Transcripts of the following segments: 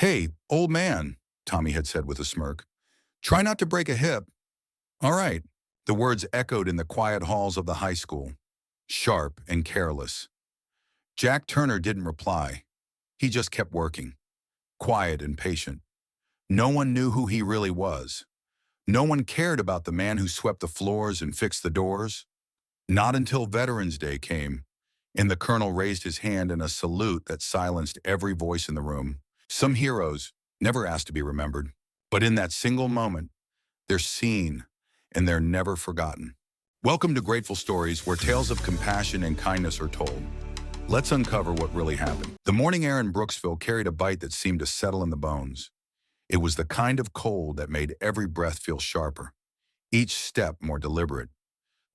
"Hey, old man," Tommy had said with a smirk. "Try not to break a hip." "All right." The words echoed in the quiet halls of the high school, sharp and careless. Jack Turner didn't reply. He just kept working, quiet and patient. No one knew who he really was. No one cared about the man who swept the floors and fixed the doors. Not until Veterans Day came, and the colonel raised his hand in a salute that silenced every voice in the room. Some heroes never asked to be remembered, but in that single moment, they're seen and they're never forgotten. Welcome to Grateful Stories, where tales of compassion and kindness are told. Let's uncover what really happened. The morning air in Brooksville carried a bite that seemed to settle in the bones. It was the kind of cold that made every breath feel sharper, each step more deliberate.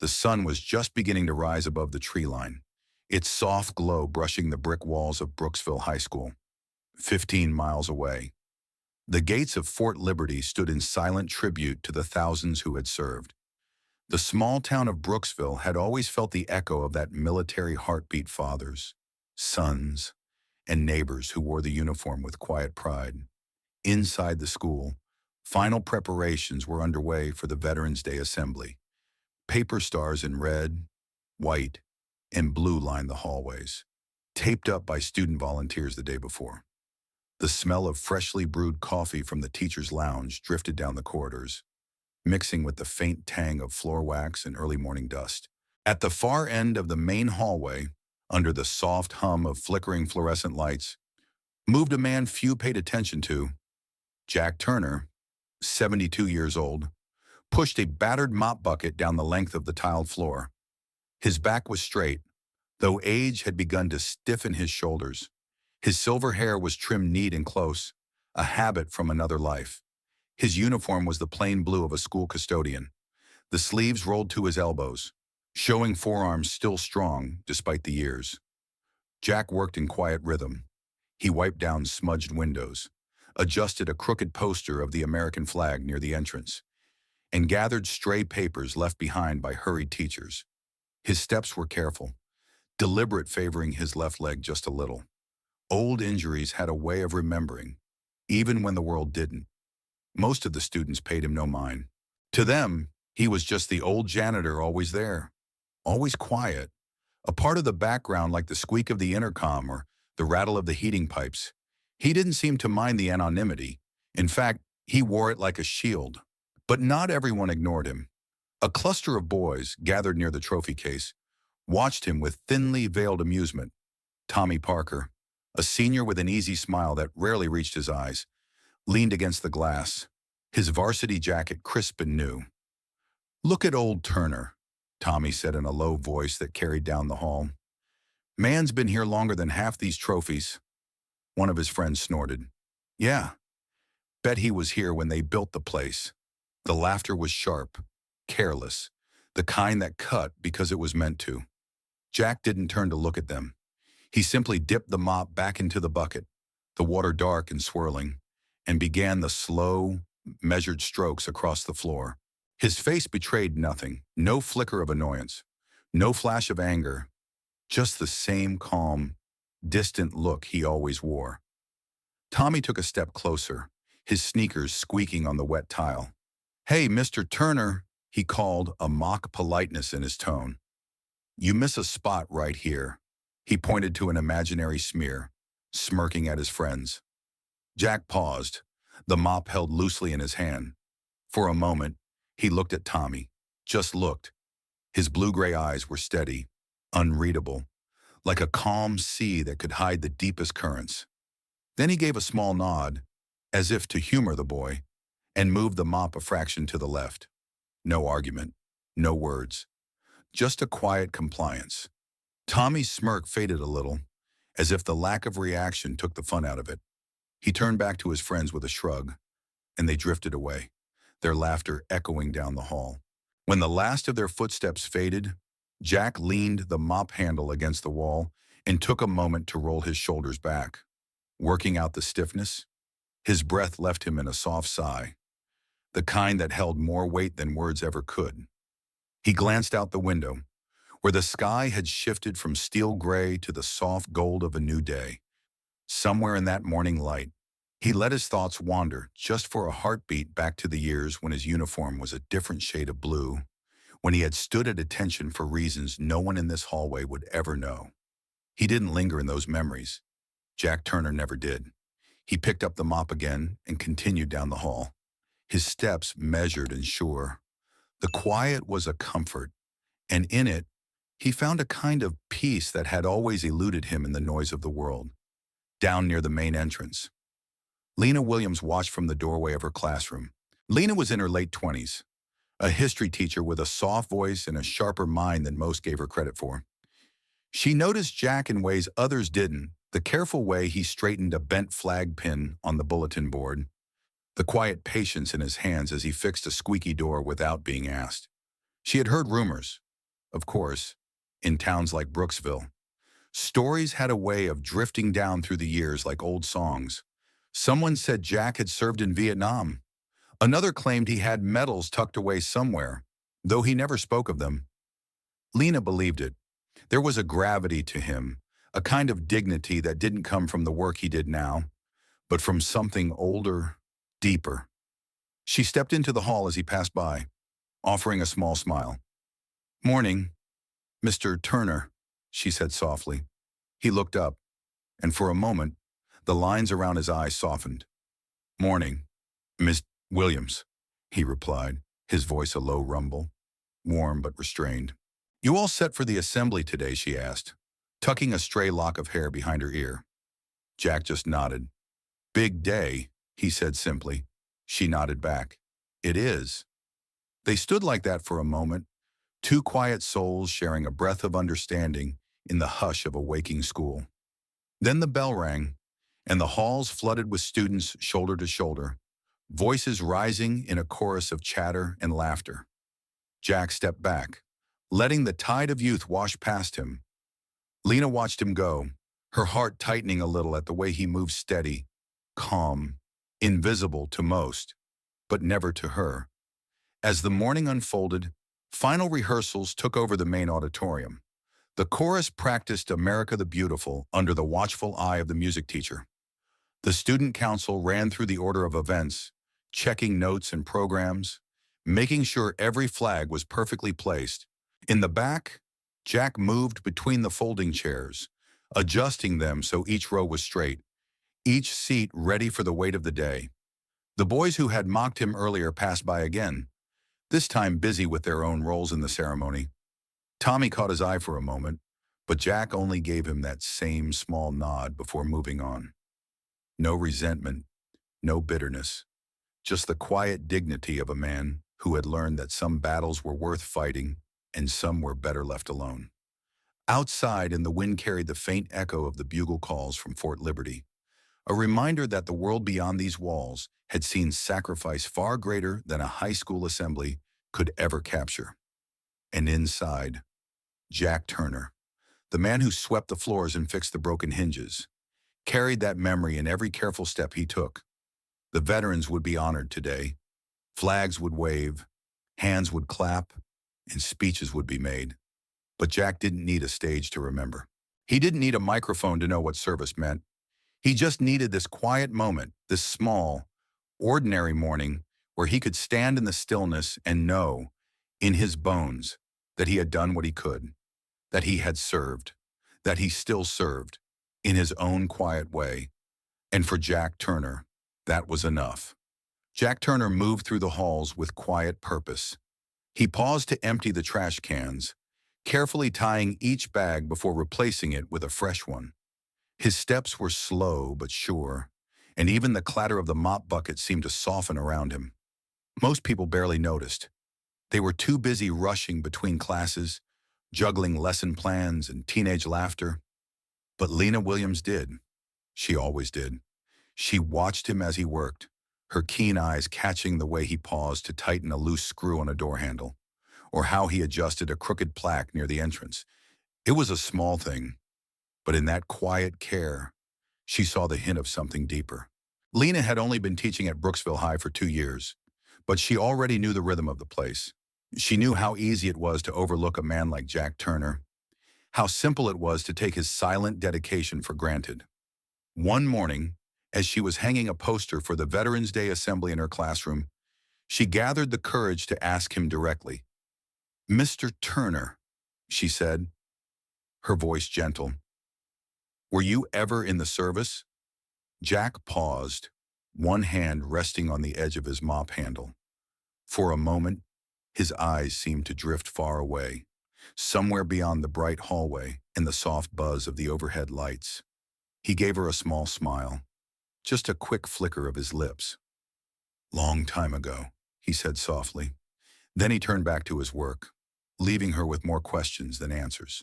The sun was just beginning to rise above the tree line, its soft glow brushing the brick walls of Brooksville High School, 15 miles away. The gates of Fort Liberty stood in silent tribute to the thousands who had served. The small town of Brooksville had always felt the echo of that military heartbeat: fathers, sons, and neighbors who wore the uniform with quiet pride. Inside the school, final preparations were underway for the Veterans Day Assembly. Paper stars in red, white, and blue lined the hallways, taped up by student volunteers the day before. The smell of freshly brewed coffee from the teacher's lounge drifted down the corridors, mixing with the faint tang of floor wax and early morning dust. At the far end of the main hallway, under the soft hum of flickering fluorescent lights, moved a man few paid attention to. Jack Turner, 72 years old, pushed a battered mop bucket down the length of the tiled floor. His back was straight, though age had begun to stiffen his shoulders. His silver hair was trimmed neat and close, a habit from another life. His uniform was the plain blue of a school custodian. The sleeves rolled to his elbows, showing forearms still strong despite the years. Jack worked in quiet rhythm. He wiped down smudged windows, adjusted a crooked poster of the American flag near the entrance, and gathered stray papers left behind by hurried teachers. His steps were careful, deliberate, favoring his left leg just a little. Old injuries had a way of remembering, even when the world didn't. Most of the students paid him no mind. To them, he was just the old janitor, always there, always quiet, a part of the background like the squeak of the intercom or the rattle of the heating pipes. He didn't seem to mind the anonymity. In fact, he wore it like a shield. But not everyone ignored him. A cluster of boys, gathered near the trophy case, watched him with thinly veiled amusement. Tommy Parker, a senior with an easy smile that rarely reached his eyes, leaned against the glass, his varsity jacket crisp and new. "Look at old Turner," Tommy said in a low voice that carried down the hall. "Man's been here longer than half these trophies." One of his friends snorted. "Yeah, bet he was here when they built the place." The laughter was sharp, careless, the kind that cut because it was meant to. Jack didn't turn to look at them. He simply dipped the mop back into the bucket, the water dark and swirling, and began the slow, measured strokes across the floor. His face betrayed nothing, no flicker of annoyance, no flash of anger, just the same calm, distant look he always wore. Tommy took a step closer, his sneakers squeaking on the wet tile. "Hey, Mr. Turner," he called, a mock politeness in his tone. "You miss a spot right here." He pointed to an imaginary smear, smirking at his friends. Jack paused, the mop held loosely in his hand. For a moment, he looked at Tommy, just looked. His blue-gray eyes were steady, unreadable, like a calm sea that could hide the deepest currents. Then he gave a small nod, as if to humor the boy, and moved the mop a fraction to the left. No argument, no words, just a quiet compliance. Tommy's smirk faded a little, as if the lack of reaction took the fun out of it. He turned back to his friends with a shrug, and they drifted away, their laughter echoing down the hall. When the last of their footsteps faded, Jack leaned the mop handle against the wall and took a moment to roll his shoulders back. Working out the stiffness, his breath left him in a soft sigh, the kind that held more weight than words ever could. He glanced out the window, where the sky had shifted from steel gray to the soft gold of a new day. Somewhere in that morning light, He let his thoughts wander just for a heartbeat back to the years when his uniform was a different shade of blue, when he had stood at attention for reasons no one in this hallway would ever know. He didn't linger in those memories. Jack Turner never did. He picked up the mop again and continued down the hall, his steps measured and sure. The quiet was a comfort, and in it, he found a kind of peace that had always eluded him in the noise of the world. Down near the main entrance, Lena Williams watched from the doorway of her classroom. Lena was in her late 20s, a history teacher with a soft voice and a sharper mind than most gave her credit for. She noticed Jack in ways others didn't, the careful way he straightened a bent flag pin on the bulletin board, the quiet patience in his hands as he fixed a squeaky door without being asked. She had heard rumors, of course, in towns like Brooksville. Stories had a way of drifting down through the years like old songs. Someone said Jack had served in Vietnam. Another claimed he had medals tucked away somewhere, though he never spoke of them. Lena believed it. There was a gravity to him, a kind of dignity that didn't come from the work he did now, but from something older, deeper. She stepped into the hall as he passed by, offering a small smile. "Morning, Mr. Turner," she said softly. He looked up, and for a moment, the lines around his eyes softened. "Morning, Miss Williams," he replied, his voice a low rumble, warm but restrained. "You all set for the assembly today?" she asked, tucking a stray lock of hair behind her ear. Jack just nodded. "Big day," he said simply. She nodded back. "It is." They stood like that for a moment, two quiet souls sharing a breath of understanding in the hush of a waking school. Then the bell rang, and the halls flooded with students shoulder to shoulder, voices rising in a chorus of chatter and laughter. Jack stepped back, letting the tide of youth wash past him. Lena watched him go, her heart tightening a little at the way he moved steady, calm, invisible to most, but never to her. As the morning unfolded, final rehearsals took over the main auditorium. The chorus practiced America the Beautiful under the watchful eye of the music teacher. The student council ran through the order of events, checking notes and programs, making sure every flag was perfectly placed. In the back, Jack moved between the folding chairs, adjusting them so each row was straight, each seat ready for the weight of the day. The boys who had mocked him earlier passed by again, this time busy with their own roles in the ceremony. Tommy caught his eye for a moment, but Jack only gave him that same small nod before moving on. No resentment, no bitterness, just the quiet dignity of a man who had learned that some battles were worth fighting and some were better left alone. Outside, in the wind carried the faint echo of the bugle calls from Fort Liberty, a reminder that the world beyond these walls had seen sacrifice far greater than a high school assembly could ever capture. And inside, Jack Turner, the man who swept the floors and fixed the broken hinges, carried that memory in every careful step he took. The veterans would be honored today. Flags would wave, hands would clap, and speeches would be made. But Jack didn't need a stage to remember. He didn't need a microphone to know what service meant. He just needed this quiet moment, this small, ordinary morning where he could stand in the stillness and know, in his bones, that he had done what he could, that he had served, that he still served, in his own quiet way. And for Jack Turner, that was enough. Jack Turner moved through the halls with quiet purpose. He paused to empty the trash cans, carefully tying each bag before replacing it with a fresh one. His steps were slow but sure, and even the clatter of the mop bucket seemed to soften around him. Most people barely noticed. They were too busy rushing between classes, juggling lesson plans and teenage laughter. But Lena Williams did. She always did. She watched him as he worked, her keen eyes catching the way he paused to tighten a loose screw on a door handle, or how he adjusted a crooked plaque near the entrance. It was a small thing, but in that quiet care, she saw the hint of something deeper. Lena had only been teaching at Brooksville High for 2 years, but she already knew the rhythm of the place. She knew how easy it was to overlook a man like Jack Turner, how simple it was to take his silent dedication for granted. One morning, As she was hanging a poster for the Veterans Day assembly in her classroom, she gathered the courage to ask him directly. "Mr. Turner," she said, her voice gentle, "were you ever in the service?" Jack paused, one hand resting on the edge of his mop handle. For a moment, his eyes seemed to drift far away, somewhere beyond the bright hallway and the soft buzz of the overhead lights. He gave her a small smile, just a quick flicker of his lips. "Long time ago," he said softly. Then he turned back to his work, leaving her with more questions than answers.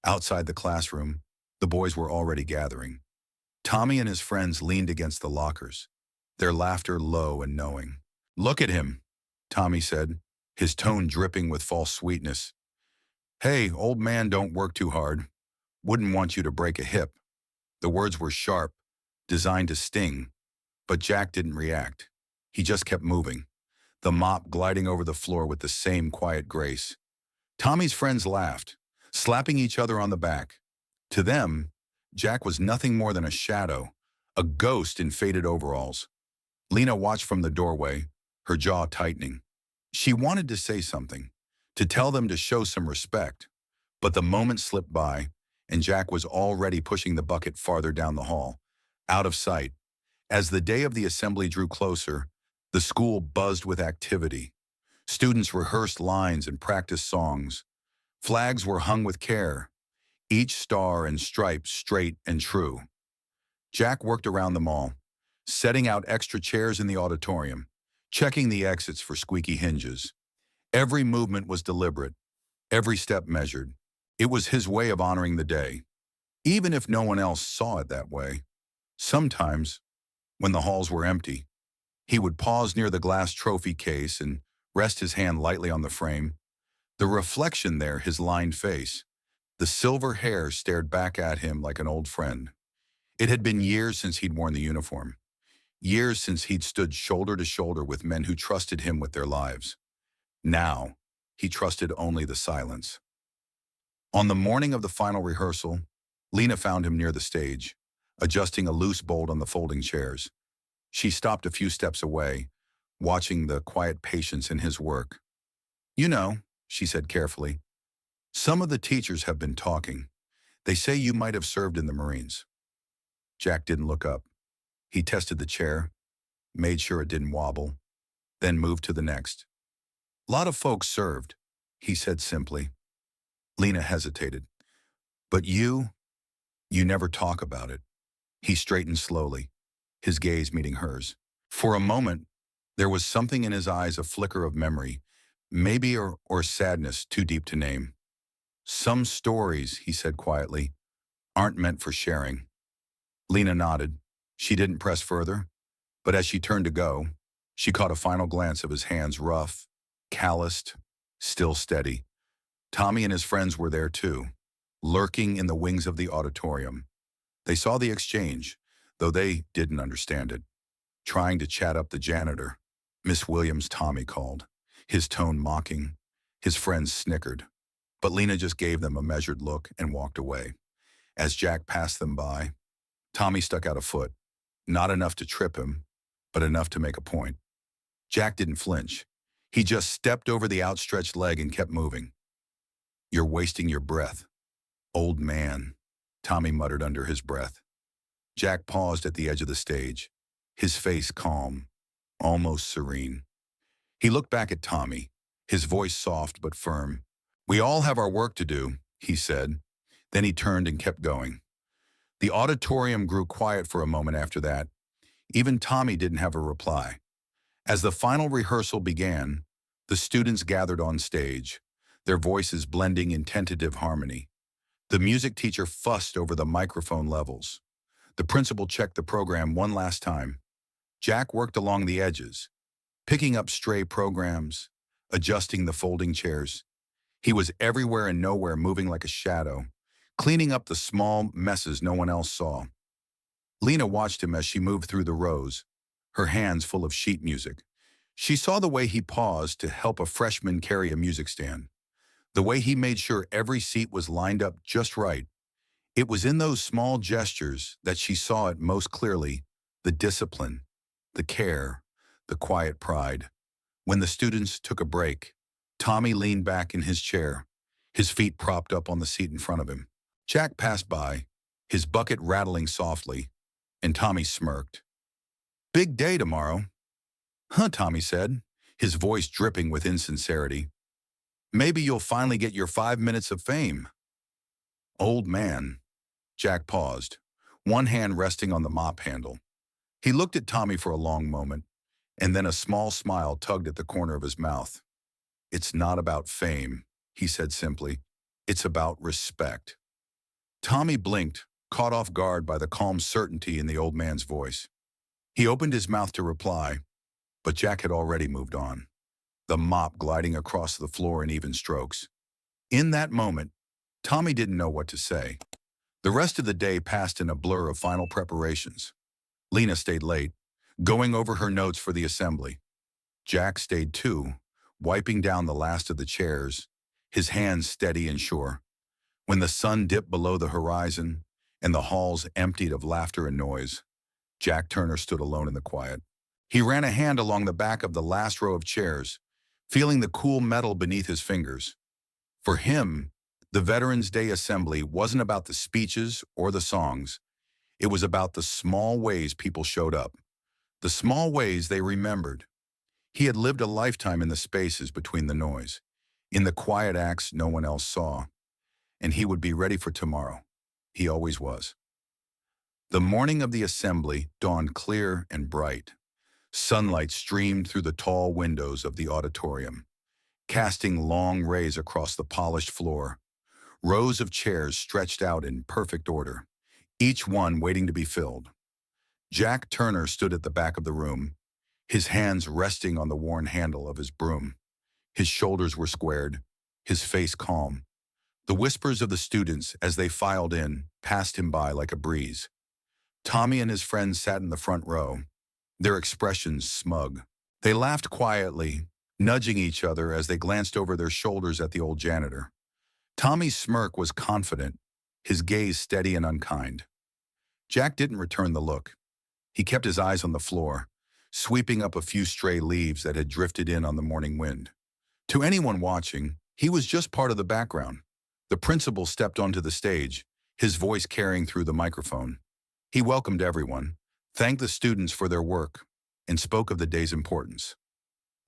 Outside the classroom, the boys were already gathering. Tommy and his friends leaned against the lockers, their laughter low and knowing. "Look at him," Tommy said, his tone dripping with false sweetness. "Hey, old man, don't work too hard. Wouldn't want you to break a hip." The words were sharp, designed to sting, but Jack didn't react. He just kept moving, the mop gliding over the floor with the same quiet grace. Tommy's friends laughed, slapping each other on the back. To them, Jack was nothing more than a shadow, a ghost in faded overalls. Lena watched from the doorway, her jaw tightening. She wanted to say something, to tell them to show some respect, but the moment slipped by, and Jack was already pushing the bucket farther down the hall, out of sight. As the day of the assembly drew closer, the school buzzed with activity. Students rehearsed lines and practiced songs. Flags were hung with care, each star and stripe straight and true. Jack worked around them all, setting out extra chairs in the auditorium, checking the exits for squeaky hinges. Every movement was deliberate, every step measured. It was his way of honoring the day, even if no one else saw it that way. Sometimes, when the halls were empty, he would pause near the glass trophy case and rest his hand lightly on the frame. The reflection there, his lined face, the silver hair stared back at him like an old friend. It had been years since he'd worn the uniform, years since he'd stood shoulder to shoulder with men who trusted him with their lives. Now, he trusted only the silence. On the morning of the final rehearsal, Lena found him near the stage, adjusting a loose bolt on the folding chairs. She stopped a few steps away, watching the quiet patience in his work. "You know," she said carefully, "some of the teachers have been talking. They say you might have served in the Marines." Jack didn't look up. He tested the chair, made sure it didn't wobble, then moved to the next. "Lot of folks served," he said simply. Lena hesitated. "But you never talk about it." He straightened slowly, his gaze meeting hers. For a moment, there was something in his eyes, a flicker of memory, maybe or sadness too deep to name. "Some stories," he said quietly, "aren't meant for sharing." Lena nodded. She didn't press further, but as she turned to go, she caught a final glance of his hands, rough, calloused, still steady. Tommy and his friends were there too, lurking in the wings of the auditorium. They saw the exchange, though they didn't understand it. Trying to chat up the janitor, "Miss Williams," Tommy called, his tone mocking. His friends snickered, but Lena just gave them a measured look and walked away. As Jack passed them by, Tommy stuck out a foot, not enough to trip him, but enough to make a point. Jack didn't flinch. He just stepped over the outstretched leg and kept moving. "You're wasting your breath, old man," Tommy muttered under his breath. Jack paused at the edge of the stage, his face calm, almost serene. He looked back at Tommy, his voice soft but firm. "We all have our work to do," he said. Then he turned and kept going. The auditorium grew quiet for a moment after that. Even Tommy didn't have a reply. As the final rehearsal began, the students gathered on stage, their voices blending in tentative harmony. The music teacher fussed over the microphone levels. The principal checked the program one last time. Jack worked along the edges, picking up stray programs, adjusting the folding chairs. He was everywhere and nowhere, moving like a shadow, cleaning up the small messes no one else saw. Lena watched him as she moved through the rows, her hands full of sheet music. She saw the way he paused to help a freshman carry a music stand, the way he made sure every seat was lined up just right. It was in those small gestures that she saw it most clearly. The discipline, the care, the quiet pride. When the students took a break, Tommy leaned back in his chair, his feet propped up on the seat in front of him. Jack passed by, his bucket rattling softly, and Tommy smirked. "Big day tomorrow." "Huh," Tommy said, his voice dripping with insincerity. "Maybe you'll finally get your 5 minutes of fame." "Old man." Jack paused, one hand resting on the mop handle. He looked at Tommy for a long moment, and then a small smile tugged at the corner of his mouth. "It's not about fame," he said simply. "It's about respect." Tommy blinked, caught off guard by the calm certainty in the old man's voice. He opened his mouth to reply, but Jack had already moved on, the mop gliding across the floor in even strokes. In that moment, Tommy didn't know what to say. The rest of the day passed in a blur of final preparations. Lena stayed late, going over her notes for the assembly. Jack stayed too, wiping down the last of the chairs, his hands steady and sure. When the sun dipped below the horizon and the halls emptied of laughter and noise, Jack Turner stood alone in the quiet. He ran a hand along the back of the last row of chairs, feeling the cool metal beneath his fingers. For him, the Veterans Day Assembly wasn't about the speeches or the songs. It was about the small ways people showed up, the small ways they remembered. He had lived a lifetime in the spaces between the noise, in the quiet acts no one else saw, and he would be ready for tomorrow. He always was. The morning of the assembly dawned clear and bright. Sunlight streamed through the tall windows of the auditorium, casting long rays across the polished floor. Rows of chairs stretched out in perfect order, each one waiting to be filled. Jack Turner stood at the back of the room, his hands resting on the worn handle of his broom. His shoulders were squared, his face calm. The whispers of the students as they filed in passed him by like a breeze. Tommy and his friends sat in the front row, their expressions smug. They laughed quietly, nudging each other as they glanced over their shoulders at the old janitor. Tommy's smirk was confident, his gaze steady and unkind. Jack didn't return the look. He kept his eyes on the floor, sweeping up a few stray leaves that had drifted in on the morning wind. To anyone watching, he was just part of the background. The principal stepped onto the stage, his voice carrying through the microphone. He welcomed everyone, thanked the students for their work, and spoke of the day's importance.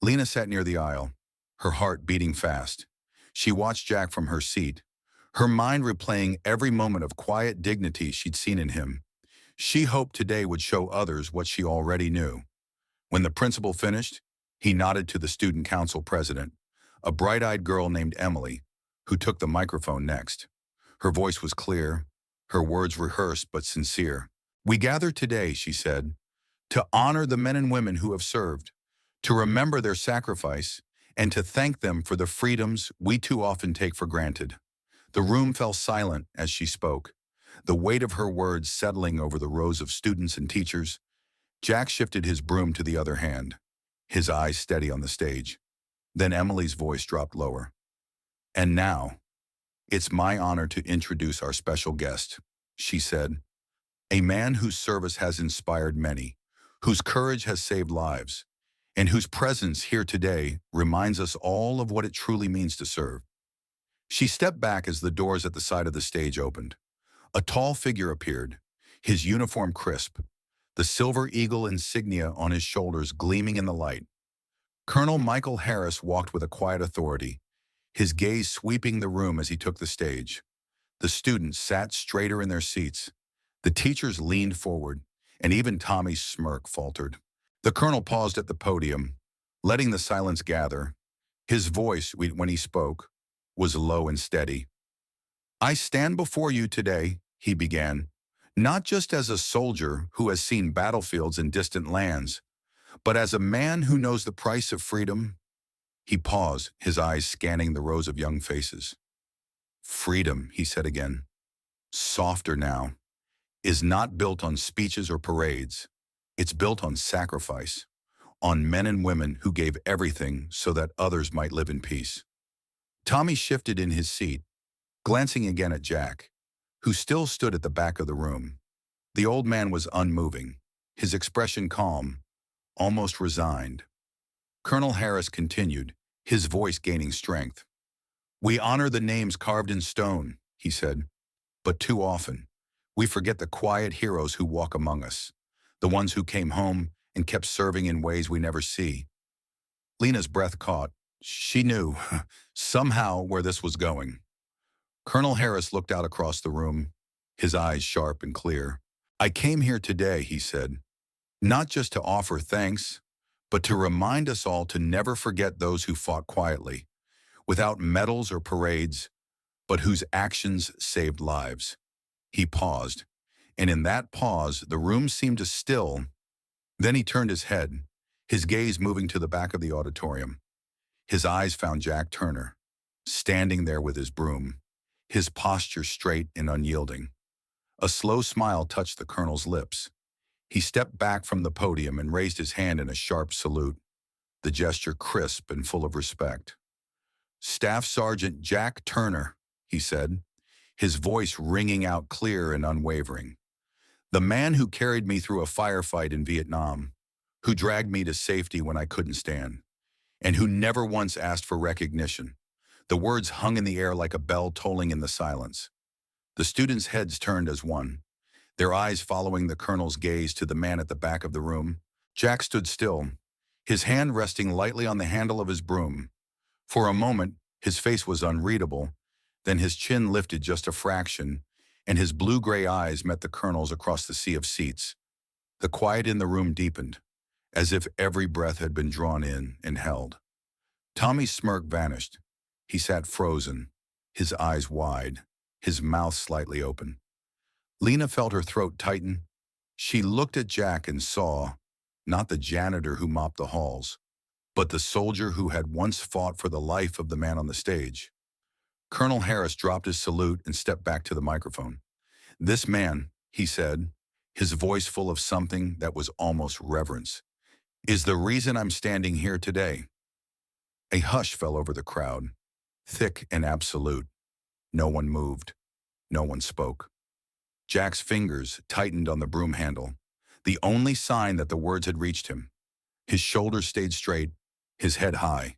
Lena sat near the aisle, her heart beating fast. She watched Jack from her seat, her mind replaying every moment of quiet dignity she'd seen in him. She hoped today would show others what she already knew. When the principal finished, he nodded to the student council president, a bright-eyed girl named Emily, who took the microphone next. Her voice was clear, her words rehearsed but sincere. "We gather today," she said, "to honor the men and women who have served, to remember their sacrifice, and to thank them for the freedoms we too often take for granted." The room fell silent as she spoke, the weight of her words settling over the rows of students and teachers. Jack shifted his broom to the other hand, his eyes steady on the stage. Then Emily's voice dropped lower. "And now, it's my honor to introduce our special guest," she said. "A man whose service has inspired many, whose courage has saved lives, and whose presence here today reminds us all of what it truly means to serve." She stepped back as the doors at the side of the stage opened. A tall figure appeared, his uniform crisp, the silver eagle insignia on his shoulders gleaming in the light. Colonel Michael Harris walked with a quiet authority, his gaze sweeping the room as he took the stage. The students sat straighter in their seats. The teachers leaned forward, and even Tommy's smirk faltered. The colonel paused at the podium, letting the silence gather. His voice, when he spoke, was low and steady. "I stand before you today," he began, "not just as a soldier who has seen battlefields in distant lands, but as a man who knows the price of freedom." He paused, his eyes scanning the rows of young faces. "Freedom," he said again, softer now, "is not built on speeches or parades. It's built on sacrifice, on men and women who gave everything so that others might live in peace." Tommy shifted in his seat, glancing again at Jack, who still stood at the back of the room. The old man was unmoving, his expression calm, almost resigned. Colonel Harris continued, his voice gaining strength. "We honor the names carved in stone," he said, "but too often, we forget the quiet heroes who walk among us, the ones who came home and kept serving in ways we never see." Lena's breath caught. She knew, somehow, where this was going. Colonel Harris looked out across the room, his eyes sharp and clear. "I came here today," he said, "not just to offer thanks, but to remind us all to never forget those who fought quietly, without medals or parades, but whose actions saved lives." He paused, and in that pause, the room seemed to still. Then he turned his head, his gaze moving to the back of the auditorium. His eyes found Jack Turner, standing there with his broom, his posture straight and unyielding. A slow smile touched the colonel's lips. He stepped back from the podium and raised his hand in a sharp salute, the gesture crisp and full of respect. "Staff Sergeant Jack Turner," he said, his voice ringing out clear and unwavering. "The man who carried me through a firefight in Vietnam, who dragged me to safety when I couldn't stand, and who never once asked for recognition." The words hung in the air like a bell tolling in the silence. The students' heads turned as one, their eyes following the colonel's gaze to the man at the back of the room. Jack stood still, his hand resting lightly on the handle of his broom. For a moment, his face was unreadable, then his chin lifted just a fraction, and his blue-gray eyes met the colonel's across the sea of seats. The quiet in the room deepened, as if every breath had been drawn in and held. Tommy's smirk vanished. He sat frozen, his eyes wide, his mouth slightly open. Lena felt her throat tighten. She looked at Jack and saw, not the janitor who mopped the halls, but the soldier who had once fought for the life of the man on the stage. Colonel Harris dropped his salute and stepped back to the microphone. "This man," he said, his voice full of something that was almost reverence, "is the reason I'm standing here today." A hush fell over the crowd, thick and absolute. No one moved. No one spoke. Jack's fingers tightened on the broom handle, the only sign that the words had reached him. His shoulders stayed straight, his head high.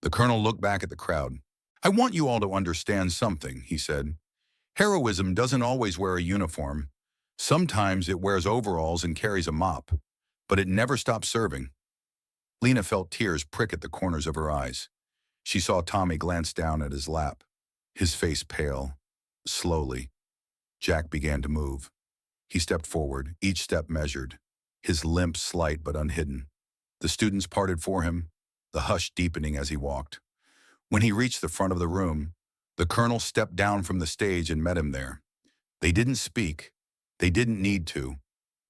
The colonel looked back at the crowd. "I want you all to understand something," he said. "Heroism doesn't always wear a uniform. Sometimes it wears overalls and carries a mop, but it never stops serving." Lena felt tears prick at the corners of her eyes. She saw Tommy glance down at his lap, his face pale. Slowly, Jack began to move. He stepped forward, each step measured, his limp slight but unhidden. The students parted for him, the hush deepening as he walked. When he reached the front of the room, the colonel stepped down from the stage and met him there. They didn't speak. They didn't need to.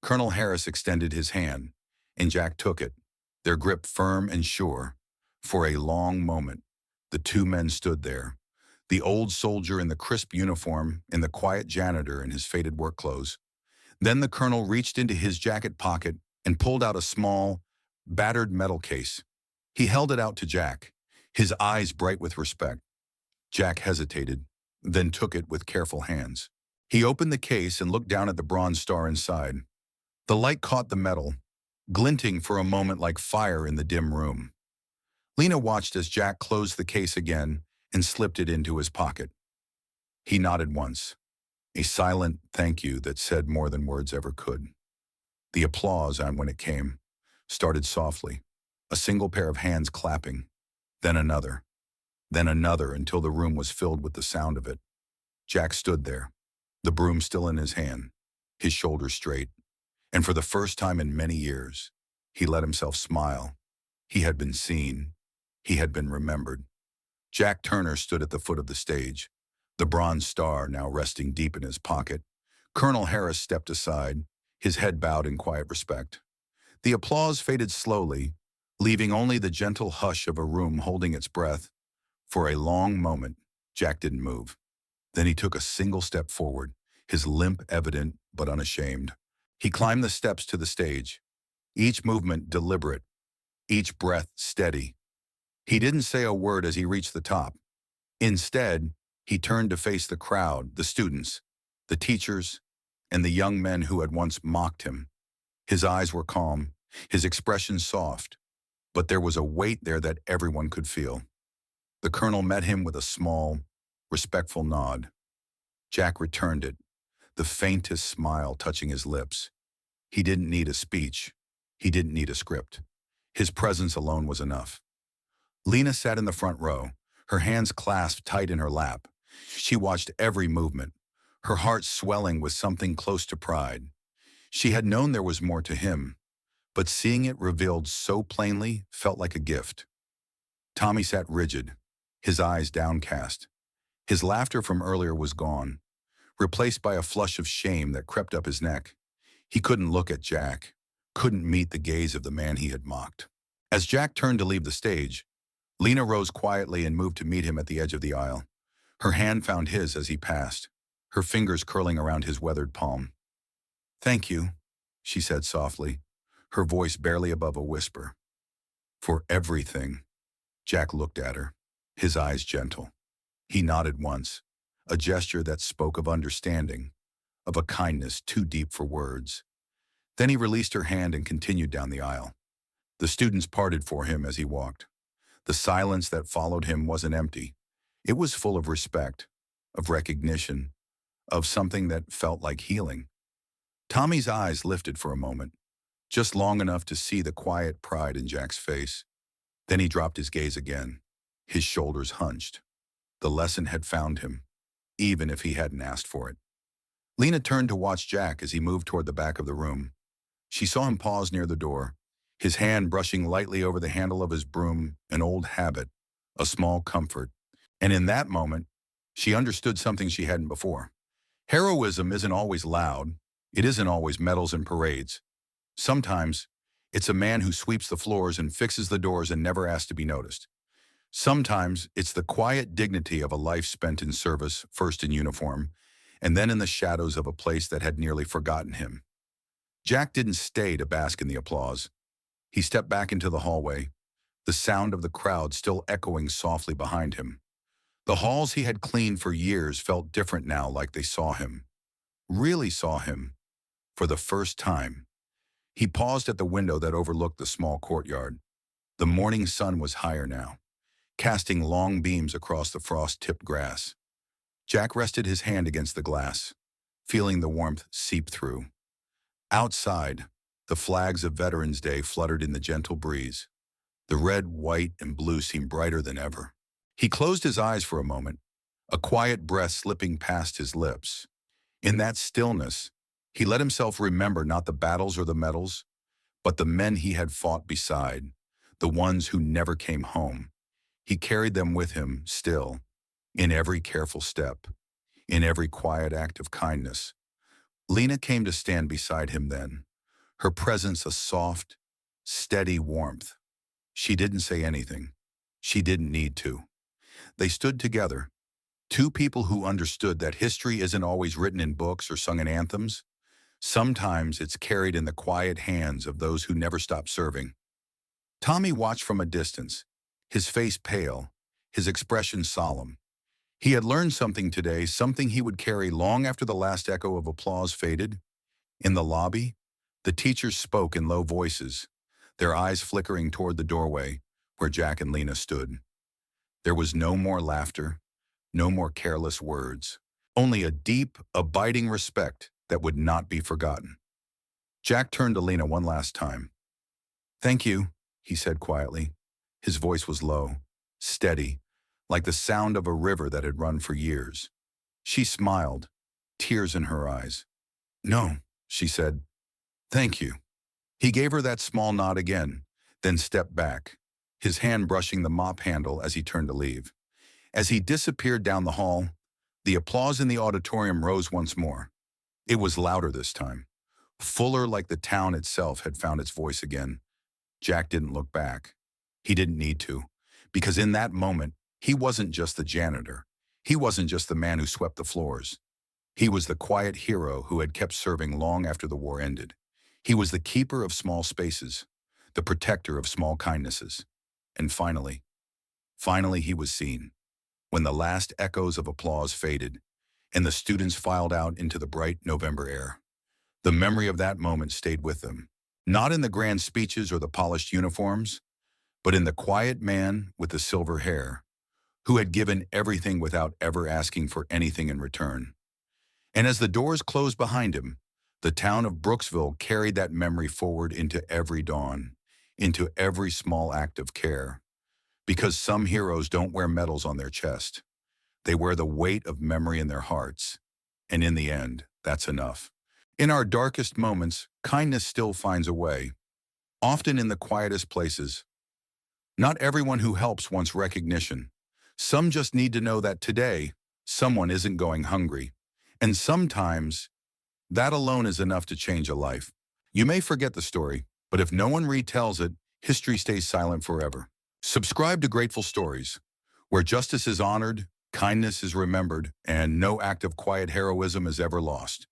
Colonel Harris extended his hand, and Jack took it, their grip firm and sure. For a long moment, the two men stood there, the old soldier in the crisp uniform and the quiet janitor in his faded work clothes. Then the colonel reached into his jacket pocket and pulled out a small, battered metal case. He held it out to Jack, his eyes bright with respect. Jack hesitated, then took it with careful hands. He opened the case and looked down at the bronze star inside. The light caught the metal, glinting for a moment like fire in the dim room. Lena watched as Jack closed the case again and slipped it into his pocket. He nodded once, a silent thank you that said more than words ever could. The applause, and when it came, started softly, a single pair of hands clapping, then another until the room was filled with the sound of it. Jack stood there, the broom still in his hand, his shoulders straight, and for the first time in many years, he let himself smile. He had been seen. He had been remembered. Jack Turner stood at the foot of the stage, the bronze star now resting deep in his pocket. Colonel Harris stepped aside, his head bowed in quiet respect. The applause faded slowly, leaving only the gentle hush of a room holding its breath. For a long moment, Jack didn't move. Then he took a single step forward, his limp evident but unashamed. He climbed the steps to the stage, each movement deliberate, each breath steady. He didn't say a word as he reached the top. Instead, he turned to face the crowd, the students, the teachers, and the young men who had once mocked him. His eyes were calm, his expression soft, but there was a weight there that everyone could feel. The colonel met him with a small, respectful nod. Jack returned it, the faintest smile touching his lips. He didn't need a speech. He didn't need a script. His presence alone was enough. Lena sat in the front row, her hands clasped tight in her lap. She watched every movement, her heart swelling with something close to pride. She had known there was more to him, but seeing it revealed so plainly felt like a gift. Tommy sat rigid, his eyes downcast. His laughter from earlier was gone, replaced by a flush of shame that crept up his neck. He couldn't look at Jack, couldn't meet the gaze of the man he had mocked. As Jack turned to leave the stage, Lena rose quietly and moved to meet him at the edge of the aisle. Her hand found his as he passed, her fingers curling around his weathered palm. "Thank you," she said softly, her voice barely above a whisper. "For everything." Jack looked at her, his eyes gentle. He nodded once, a gesture that spoke of understanding, of a kindness too deep for words. Then he released her hand and continued down the aisle. The students parted for him as he walked. The silence that followed him wasn't empty. It was full of respect, of recognition, of something that felt like healing. Tommy's eyes lifted for a moment, just long enough to see the quiet pride in Jack's face. Then he dropped his gaze again, his shoulders hunched. The lesson had found him, even if he hadn't asked for it. Lena turned to watch Jack as he moved toward the back of the room. She saw him pause near the door, his hand brushing lightly over the handle of his broom, an old habit, a small comfort. And in that moment, she understood something she hadn't before. Heroism isn't always loud. It isn't always medals and parades. Sometimes, it's a man who sweeps the floors and fixes the doors and never asks to be noticed. Sometimes, it's the quiet dignity of a life spent in service, first in uniform, and then in the shadows of a place that had nearly forgotten him. Jack didn't stay to bask in the applause. He stepped back into the hallway, the sound of the crowd still echoing softly behind him. The halls he had cleaned for years felt different now, like they saw him. Really saw him. For the first time. He paused at the window that overlooked the small courtyard. The morning sun was higher now, casting long beams across the frost-tipped grass. Jack rested his hand against the glass, feeling the warmth seep through. Outside, the flags of Veterans Day fluttered in the gentle breeze. The red, white, and blue seemed brighter than ever. He closed his eyes for a moment, a quiet breath slipping past his lips. In that stillness, he let himself remember not the battles or the medals, but the men he had fought beside, the ones who never came home. He carried them with him still, in every careful step, in every quiet act of kindness. Lena came to stand beside him then, her presence a soft, steady warmth. She didn't say anything. She didn't need to. They stood together, two people who understood that history isn't always written in books or sung in anthems. Sometimes it's carried in the quiet hands of those who never stop serving. Tommy watched from a distance, his face pale, his expression solemn. He had learned something today, something he would carry long after the last echo of applause faded. In the lobby, the teachers spoke in low voices, their eyes flickering toward the doorway where Jack and Lena stood. There was no more laughter, no more careless words, only a deep, abiding respect that would not be forgotten. Jack turned to Lena one last time. "Thank you," he said quietly. His voice was low, steady, like the sound of a river that had run for years. She smiled, tears in her eyes. "No," she said. "Thank you." He gave her that small nod again, then stepped back, his hand brushing the mop handle as he turned to leave. As he disappeared down the hall, the applause in the auditorium rose once more. It was louder this time, fuller, like the town itself had found its voice again. Jack didn't look back. He didn't need to, because in that moment, he wasn't just the janitor. He wasn't just the man who swept the floors. He was the quiet hero who had kept serving long after the war ended. He was the keeper of small spaces, the protector of small kindnesses. And finally he was seen. When the last echoes of applause faded, and the students filed out into the bright November air, the memory of that moment stayed with them. Not in the grand speeches or the polished uniforms, but in the quiet man with the silver hair, who had given everything without ever asking for anything in return. And as the doors closed behind him, the town of Brooksville carried that memory forward into every dawn, into every small act of care. Because some heroes don't wear medals on their chest. They wear the weight of memory in their hearts. And in the end, that's enough. In our darkest moments, kindness still finds a way, often in the quietest places. Not everyone who helps wants recognition. Some just need to know that today, someone isn't going hungry. And sometimes, that alone is enough to change a life. You may forget the story, but if no one retells it, history stays silent forever. Subscribe to Grateful Stories, where justice is honored, kindness is remembered, and no act of quiet heroism is ever lost.